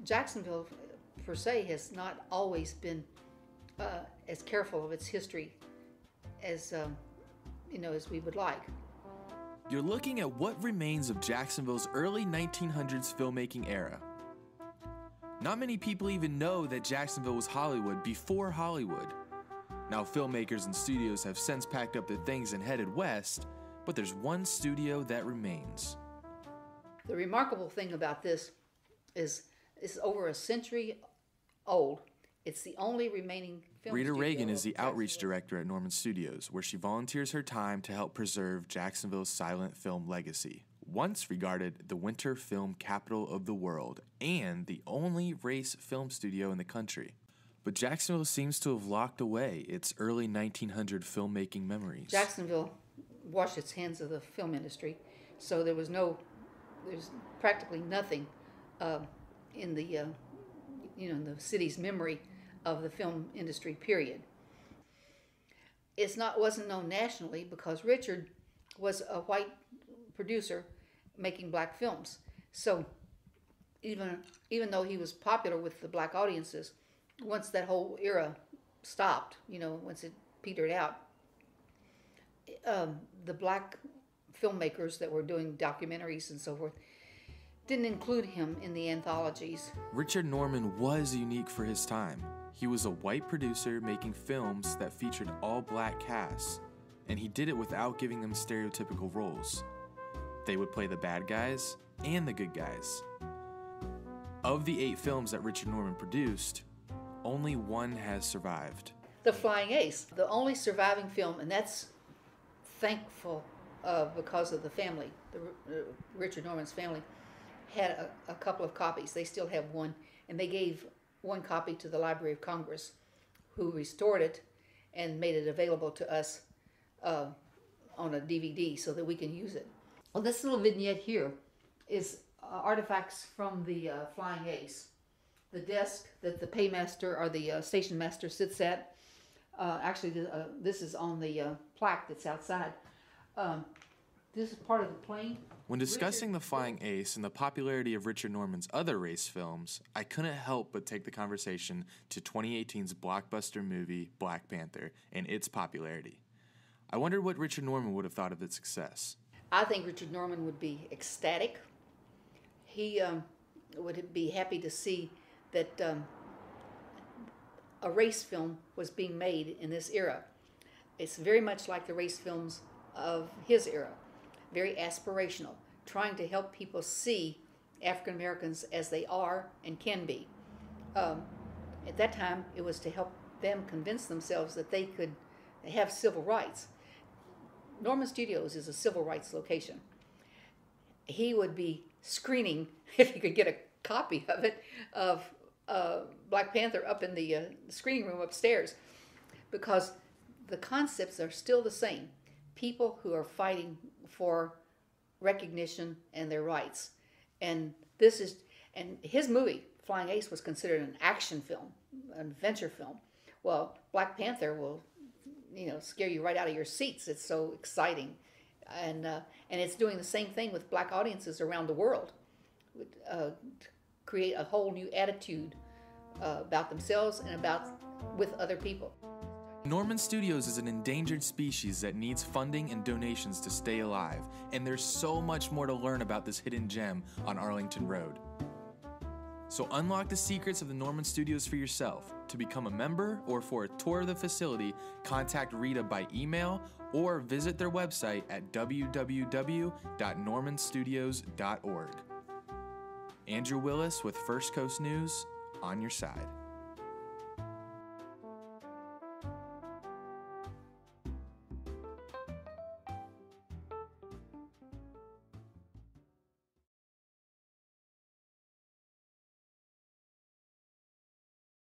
Jacksonville, per se, has not always been as careful of its history as as we would like. You're looking at what remains of Jacksonville's early 1900s filmmaking era. Not many people even know that Jacksonville was Hollywood before Hollywood. Now filmmakers and studios have since packed up their things and headed west, but there's one studio that remains. The remarkable thing about this is it's over a century old. It's the only remaining film Rita studio Reagan is the of Jacksonville. outreach director at Norman Studios, where she volunteers her time to help preserve Jacksonville's silent film legacy, once regarded the winter film capital of the world and the only race film studio in the country. But Jacksonville seems to have locked away its early 1900 filmmaking memories. Jacksonville washed its hands of the film industry, so there's practically nothing in the in the city's memory of the film industry. Period. Wasn't known nationally because Richard was a white producer making black films. So even though he was popular with the black audiences, once that whole era stopped, once it petered out, the black filmmakers that were doing documentaries and so forth didn't include him in the anthologies. Richard Norman was unique for his time. He was a white producer making films that featured all black casts, and he did it without giving them stereotypical roles. They would play the bad guys and the good guys. Of the 8 films that Richard Norman produced, only one has survived. The Flying Ace, the only surviving film, and that's thankful because of the family, Richard Norman's family, had a couple of copies. They still have one, and they gave one copy to the Library of Congress, who restored it and made it available to us on a DVD so that we can use it. Well, this little vignette here is artifacts from the Flying Ace. The desk that the paymaster or the station master sits at, this is on the plaque that's outside. This is part of the plane. When discussing The Flying Ace and the popularity of Richard Norman's other race films, I couldn't help but take the conversation to 2018's blockbuster movie Black Panther and its popularity. I wondered what Richard Norman would have thought of its success. I think Richard Norman would be ecstatic. He would be happy to see that a race film was being made in this era. It's very much like the race films of his era. Very aspirational, trying to help people see African Americans as they are and can be. At that time, it was to help them convince themselves that they could have civil rights. Norman Studios is a civil rights location. He would be screening, if he could get a copy of it, of Black Panther up in the screening room upstairs, because the concepts are still the same. People who are fighting for recognition and their rights. And his movie, Flying Ace, was considered an action film, an adventure film. Well, Black Panther will, scare you right out of your seats. It's so exciting. And it's doing the same thing with black audiences around the world. To create a whole new attitude about themselves and with other people. Norman Studios is an endangered species that needs funding and donations to stay alive, and there's so much more to learn about this hidden gem on Arlington Road. So unlock the secrets of the Norman Studios for yourself. To become a member or for a tour of the facility, contact Rita by email or visit their website at www.normanstudios.org. Andrew Willis with First Coast News, on your side.